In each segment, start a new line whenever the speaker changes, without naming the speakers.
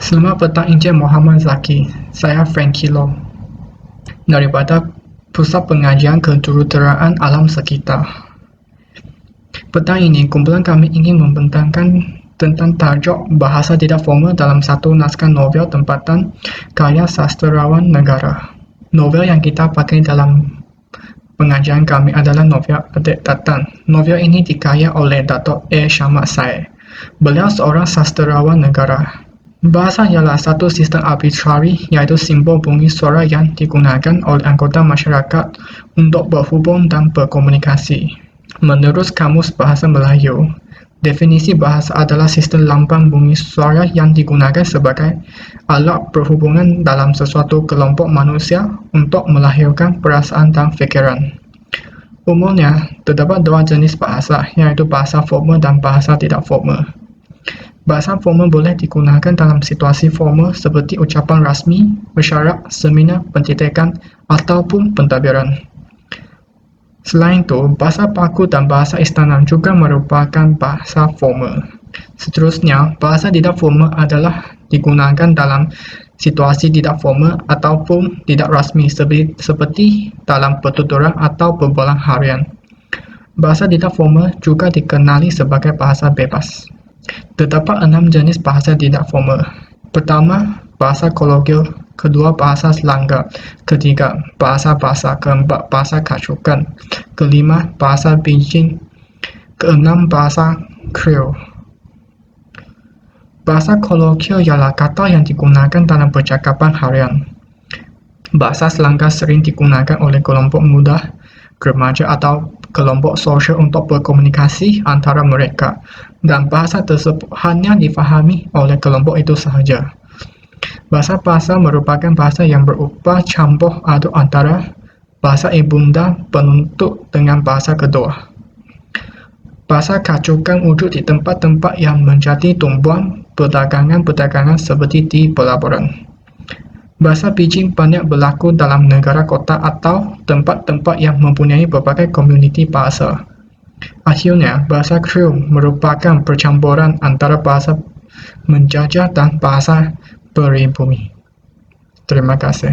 Selamat petang Encik Muhammad Zaki. Saya Frankie Low daripada Pusat Pengajian Kejuruteraan Alam Sekitar. Petang ini, kumpulan kami ingin membentangkan tentang tajuk bahasa tidak formal dalam satu naskah novel tempatan karya sastrawan negara. Novel yang kita pakai dalam pengajian kami adalah novel Adik Tatan. Novel ini dikarya oleh Dato' A. Syamad Said. Beliau seorang sastrawan negara. Bahasa ialah satu sistem arbitrari, iaitu simbol bunyi suara yang digunakan oleh anggota masyarakat untuk berhubung dan berkomunikasi. Menurut Kamus Bahasa Melayu, definisi bahasa adalah sistem lambang bunyi suara yang digunakan sebagai alat perhubungan dalam sesuatu kelompok manusia untuk melahirkan perasaan dan fikiran. Umumnya, terdapat dua jenis bahasa, iaitu bahasa formal dan bahasa tidak formal. Bahasa formal boleh digunakan dalam situasi formal seperti ucapan rasmi, mesyuarat, seminar, pendidikan, ataupun pentadbiran. Selain itu, bahasa baku dan bahasa istana juga merupakan bahasa formal. Seterusnya, bahasa tidak formal adalah digunakan dalam situasi tidak formal ataupun tidak rasmi seperti dalam pertuturan atau perbualan harian. Bahasa tidak formal juga dikenali sebagai bahasa bebas. Terdapat 6 jenis bahasa tidak formal. Pertama, bahasa kolokial. Kedua, bahasa selangga. Ketiga, bahasa basa. Keempat, bahasa kacukan. Kelima, bahasa pidgin. Keenam, bahasa Creole. Bahasa kolokial ialah kata yang digunakan dalam percakapan harian. Bahasa selangga sering digunakan oleh kelompok muda, remaja atau kelompok sosial untuk berkomunikasi antara mereka, dan bahasa tersebut hanya difahami oleh kelompok itu sahaja. Bahasa basa merupakan bahasa yang berupa campur aduk antara bahasa ibunda penutur dengan bahasa kedua. Bahasa kacukan wujud di tempat-tempat yang menjadi tumpuan perdagangan-perdagangan seperti di pelaburan. Bahasa pidgin banyak berlaku dalam negara kota atau tempat-tempat yang mempunyai berbagai komuniti bahasa. Akhirnya, bahasa Creole merupakan percampuran antara bahasa menjajah dan bahasa pribumi. Terima kasih.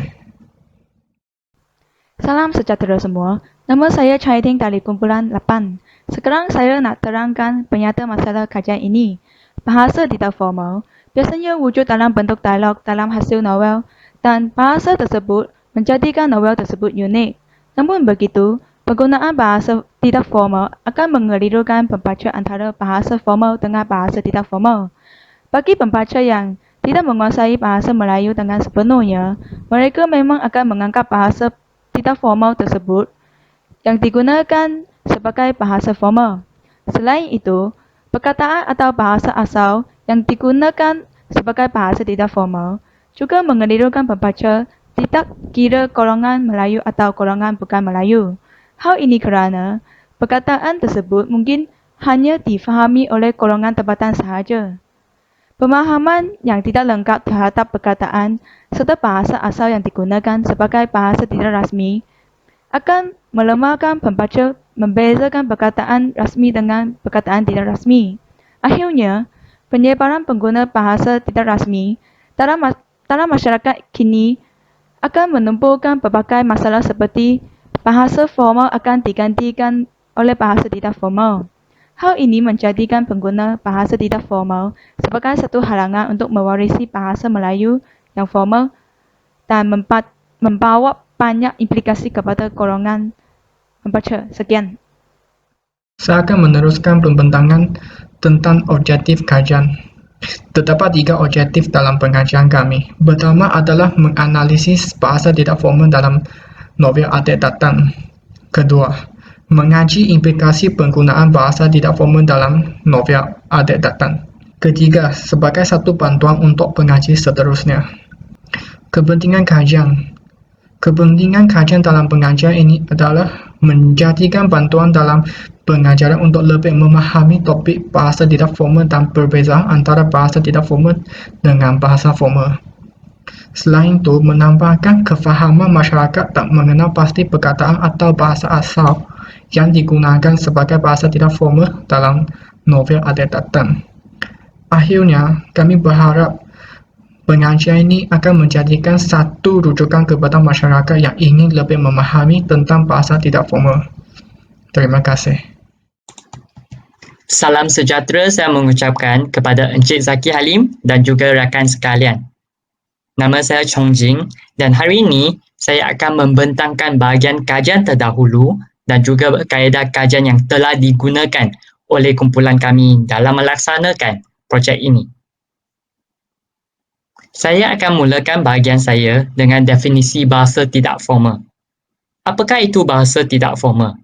Salam sejahtera semua. Nama saya Chai Ting dari kumpulan 8. Sekarang saya nak terangkan penyata masalah kajian ini. Bahasa tidak formal biasanya wujud dalam bentuk dialog dalam hasil novel, dan bahasa tersebut menjadikan novel tersebut unik. Namun begitu, penggunaan bahasa tidak formal akan mengelirukan pembaca antara bahasa formal dengan bahasa tidak formal. Bagi pembaca yang tidak menguasai bahasa Melayu dengan sepenuhnya, mereka memang akan menganggap bahasa tidak formal tersebut yang digunakan sebagai bahasa formal. Selain itu, perkataan atau bahasa asal yang digunakan sebagai bahasa tidak formal juga mengelirukan pembaca tidak kira golongan Melayu atau golongan bukan Melayu. Hal ini kerana perkataan tersebut mungkin hanya difahami oleh golongan tempatan sahaja. Pemahaman yang tidak lengkap terhadap perkataan serta bahasa asal yang digunakan sebagai bahasa tidak rasmi akan melemahkan pembaca membezakan perkataan rasmi dengan perkataan tidak rasmi. Akhirnya, penyebaran pengguna bahasa tidak rasmi dalam masyarakat kini akan menumpukan berbagai masalah seperti bahasa formal akan digantikan oleh bahasa tidak formal. Hal ini menjadikan pengguna bahasa tidak formal sebagai satu halangan untuk mewarisi bahasa Melayu yang formal dan membawa banyak implikasi kepada golongan membaca. Sekian.
Saya akan meneruskan pembentangan tentang objektif kajian. Terdapat 3 objektif dalam pengajian kami. Pertama adalah menganalisis bahasa tidak formal dalam novel Adik Tatan. Kedua, mengaji implikasi penggunaan bahasa tidak formal dalam novel Adik Tatan. Ketiga, sebagai satu bantuan untuk pengaji seterusnya. Kepentingan kajian. Kepentingan kajian dalam pengajian ini adalah menjadikan bantuan dalam pengajaran untuk lebih memahami topik bahasa tidak formal dan perbezaan antara bahasa tidak formal dengan bahasa formal. Selain itu, menambahkan kefahaman masyarakat tak mengenal pasti perkataan atau bahasa asal yang digunakan sebagai bahasa tidak formal dalam novel Adik Tatan. Akhirnya, kami berharap Pengajian ini akan menjadikan satu rujukan kepada masyarakat yang ingin lebih memahami tentang bahasa tidak formal. Terima kasih.
Salam sejahtera saya mengucapkan kepada Encik Zaki Halim dan juga rakan sekalian. Nama saya Chong Jing dan hari ini saya akan membentangkan bahagian kajian terdahulu dan juga kaedah kajian yang telah digunakan oleh kumpulan kami dalam melaksanakan projek ini. Saya akan mulakan bahagian saya dengan definisi bahasa tidak formal. Apakah itu bahasa tidak formal?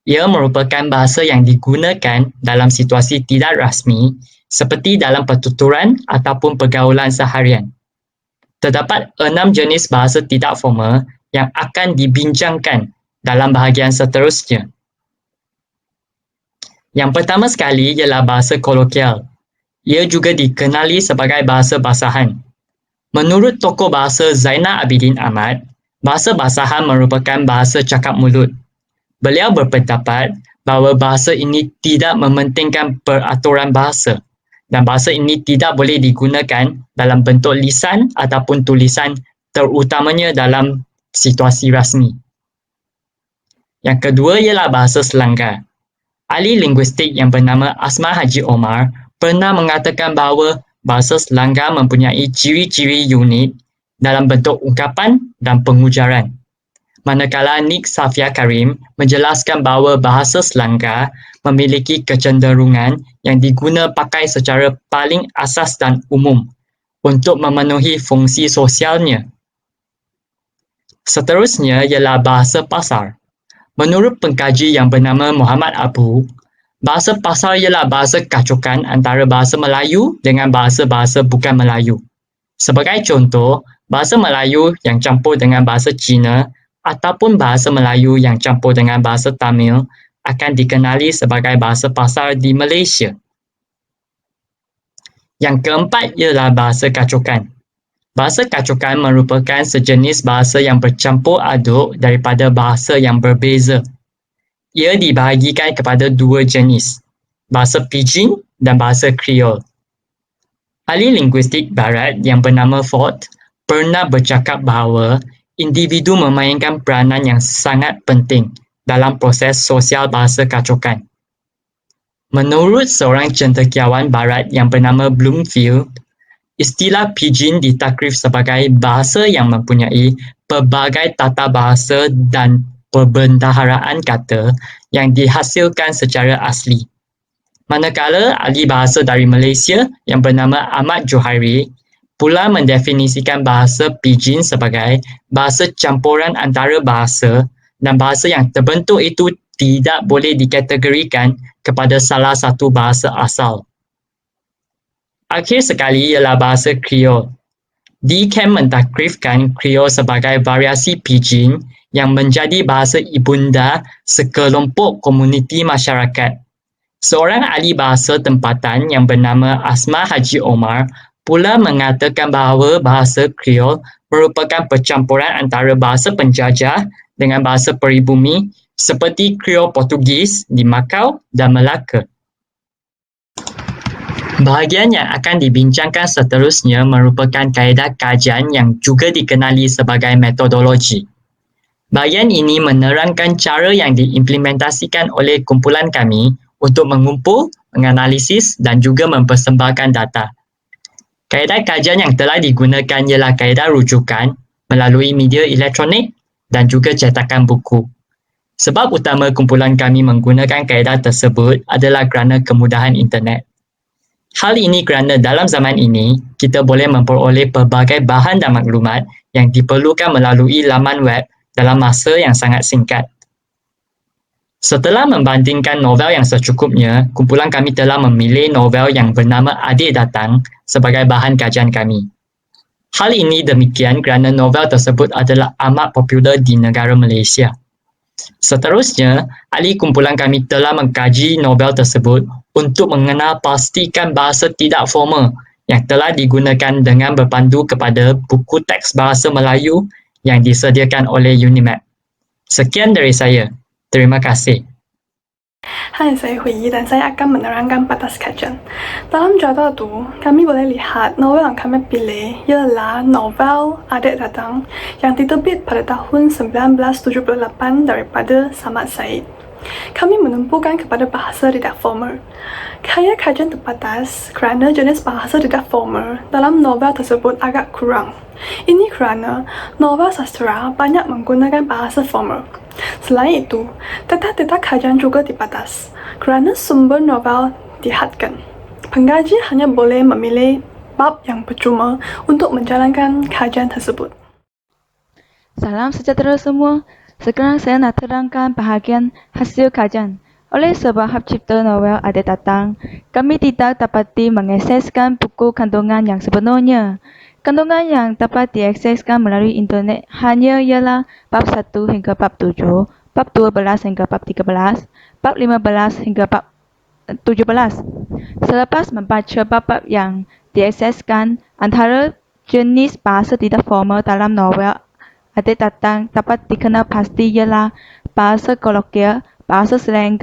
Ia merupakan bahasa yang digunakan dalam situasi tidak rasmi seperti dalam pertuturan ataupun pergaulan seharian. Terdapat 6 jenis bahasa tidak formal yang akan dibincangkan dalam bahagian seterusnya. Yang pertama sekali ialah bahasa kolokial. Ia juga dikenali sebagai bahasa basahan. Menurut tokoh bahasa Zainal Abidin Ahmad, bahasa basahan merupakan bahasa cakap mulut. Beliau berpendapat bahawa bahasa ini tidak mementingkan peraturan bahasa dan bahasa ini tidak boleh digunakan dalam bentuk lisan ataupun tulisan terutamanya dalam situasi rasmi. Yang kedua ialah bahasa selanggar. Ahli linguistik yang bernama Asma Haji Omar pernah mengatakan bahawa bahasa selanggar mempunyai ciri-ciri unik dalam bentuk ungkapan dan pengujaran. Manakala Nik Safia Karim menjelaskan bahawa bahasa selanggar memiliki kecenderungan yang diguna pakai secara paling asas dan umum untuk memenuhi fungsi sosialnya. Seterusnya ialah bahasa pasar. Menurut pengkaji yang bernama Muhammad Abu, bahasa pasar ialah bahasa kacukan antara bahasa Melayu dengan bahasa-bahasa bukan Melayu. Sebagai contoh, bahasa Melayu yang campur dengan bahasa Cina ataupun bahasa Melayu yang campur dengan bahasa Tamil akan dikenali sebagai bahasa pasar di Malaysia. Yang keempat ialah bahasa kacukan. Bahasa kacukan merupakan sejenis bahasa yang bercampur aduk daripada bahasa yang berbeza. Ia dibahagikan kepada dua jenis, bahasa Pidgin dan bahasa Kriol. Ahli linguistik barat yang bernama Ford pernah bercakap bahawa individu memainkan peranan yang sangat penting dalam proses sosial bahasa kacukan. Menurut seorang cendekiawan barat yang bernama Bloomfield, istilah Pidgin ditakrif sebagai bahasa yang mempunyai pelbagai tata bahasa dan perbendaharaan kata yang dihasilkan secara asli. Manakala ahli bahasa dari Malaysia yang bernama Ahmad Johari pula mendefinisikan bahasa Pidgin sebagai bahasa campuran antara bahasa dan bahasa yang terbentuk itu tidak boleh dikategorikan kepada salah satu bahasa asal. Akhir sekali ialah bahasa Kriol. Deacon mentakrifkan Kriol sebagai variasi Pidgin yang menjadi bahasa ibunda sekelompok komuniti masyarakat. Seorang ahli bahasa tempatan yang bernama Asma Haji Omar pula mengatakan bahawa bahasa Kriol merupakan percampuran antara bahasa penjajah dengan bahasa peribumi seperti Kriol Portugis di Macau dan Melaka. Bahagian yang akan dibincangkan seterusnya merupakan kaedah kajian yang juga dikenali sebagai metodologi. Bahagian ini menerangkan cara yang diimplementasikan oleh kumpulan kami untuk mengumpul, menganalisis dan juga mempersembahkan data. Kaedah kajian yang telah digunakan ialah kaedah rujukan melalui media elektronik dan juga cetakan buku. Sebab utama kumpulan kami menggunakan kaedah tersebut adalah kerana kemudahan internet. Hal ini kerana dalam zaman ini, kita boleh memperoleh pelbagai bahan dan maklumat yang diperlukan melalui laman web dalam masa yang sangat singkat. Setelah membandingkan novel yang secukupnya, kumpulan kami telah memilih novel yang bernama Adik Datang sebagai bahan kajian kami. Hal ini demikian kerana novel tersebut adalah amat popular di negara Malaysia. Seterusnya, ahli kumpulan kami telah mengkaji novel tersebut untuk mengenal pastikan bahasa tidak formal yang telah digunakan dengan berpandu kepada buku teks bahasa Melayu yang disediakan oleh Unimap. Sekian dari saya. Terima kasih.
Hai, saya Hui dan saya akan menerangkan batas kajian. Dalam jadwal itu, kami boleh lihat novel yang kami pilih ialah novel Adik Datang yang diterbit pada tahun 1978 daripada Samad Said. Kami menumpukan kepada bahasa tidak formal. Gaya kajian terbatas kerana jenis bahasa tidak formal dalam novel tersebut agak kurang. Ini kerana novel sastera banyak menggunakan bahasa formal. Selain itu, data-data kajian juga dibatas kerana sumber novel dihadkan. Pengkaji hanya boleh memilih bab yang percuma untuk menjalankan kajian tersebut.
Salam sejahtera semua. Sekarang saya nak terangkan bahagian hasil kajian. Oleh sebab hak cipta novel Adik Datang, kami tidak dapati mengakseskan buku kandungan yang sebenarnya. Kandungan yang dapat diakseskan melalui internet hanya ialah bab 1 hingga bab 7, bab 12 hingga bab 13, bab 15 hingga bab 17. Selepas membaca bab-bab yang diakseskan, antara jenis bahasa tidak formal dalam novel Adik Datang dapat dikenal pasti ialah bahasa kolokvial, bahasa slang,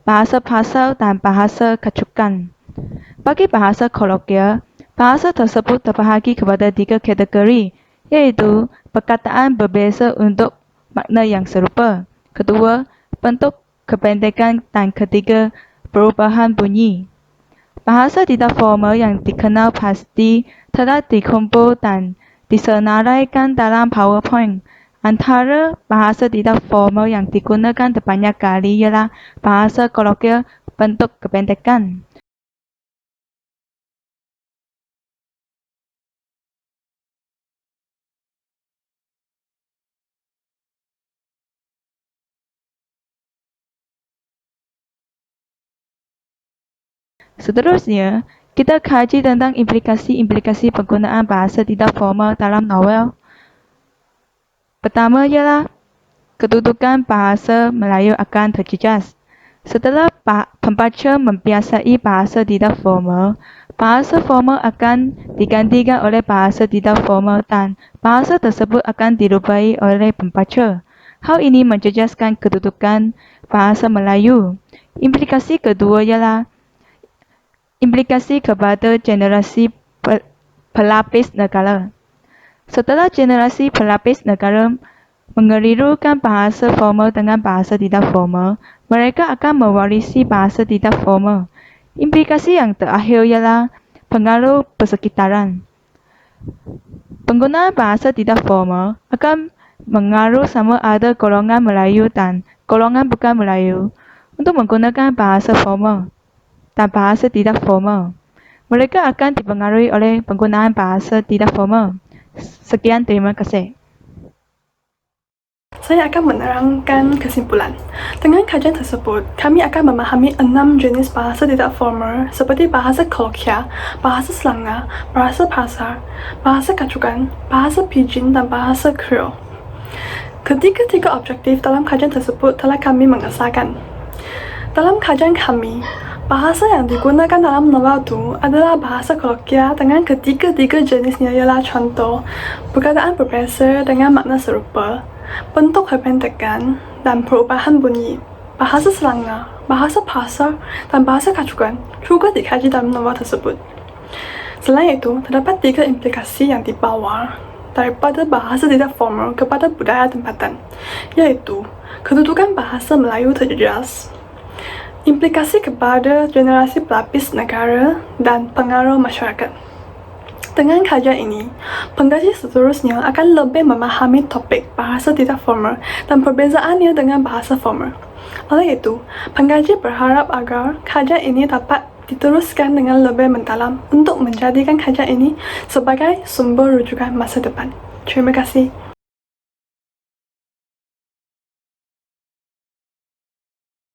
bahasa pasal dan bahasa kacukan. Bagi bahasa kolokvial, bahasa tersebut terbahagi kepada 3 kategori, iaitu perkataan berbeza untuk makna yang serupa, kedua, bentuk kependekan dan ketiga, perubahan bunyi. Bahasa tidak formal yang dikenal pasti telah dikumpul dan disenaraikan dalam PowerPoint. Antara bahasa tidak formal yang digunakan terbanyak kali ialah bahasa kolokvial bentuk kependekan. Seterusnya, kita kaji tentang implikasi-implikasi penggunaan bahasa tidak formal dalam novel. Pertama ialah kedudukan bahasa Melayu akan terjejas. Setelah pembaca membiasai bahasa tidak formal, bahasa formal akan digantikan oleh bahasa tidak formal dan bahasa tersebut akan dilupai oleh pembaca. Hal ini menjejaskan kedudukan bahasa Melayu. Implikasi kedua ialah implikasi kepada generasi pelapis negara. Setelah generasi pelapis negara mengelirukan bahasa formal dengan bahasa tidak formal, mereka akan mewarisi bahasa tidak formal. Implikasi yang terakhir ialah pengaruh persekitaran. Penggunaan bahasa tidak formal akan mengaruh sama ada golongan Melayu dan golongan bukan Melayu untuk menggunakan bahasa formal dan bahasa tidak formal. Mereka akan dipengaruhi oleh penggunaan bahasa tidak formal. Sekian, terima kasih.
Saya akan menerangkan kesimpulan. Dengan kajian tersebut, kami akan memahami 6 jenis bahasa tidak formal seperti bahasa kolokvial, bahasa Selangor, bahasa pasar, bahasa kacukan, bahasa pidgin dan bahasa Creole. Ketiga-tiga objektif dalam kajian tersebut telah kami mengesahkan. Dalam kajian kami, bahasa yang digunakan dalam novel itu adalah bahasa kolokvial dengan ketiga-tiga jenisnya ialah contoh, perkataan berbeza dengan makna serupa, bentuk kependekan, dan perubahan bunyi. Bahasa Selangor, bahasa pasar, dan bahasa kacukan juga dikaji dalam novel tersebut. Selain itu, terdapat 3 implikasi yang dibawa daripada bahasa tidak formal kepada budaya tempatan, yaitu kedudukan bahasa Melayu terjejas, implikasi kepada generasi pelapis negara, dan pengaruh masyarakat. Dengan kajian ini, pengkaji seterusnya akan lebih memahami topik bahasa tidak formal dan perbezaannya dengan bahasa formal. Oleh itu, pengkaji berharap agar kajian ini dapat diteruskan dengan lebih mendalam untuk menjadikan kajian ini sebagai sumber rujukan masa depan. Terima kasih.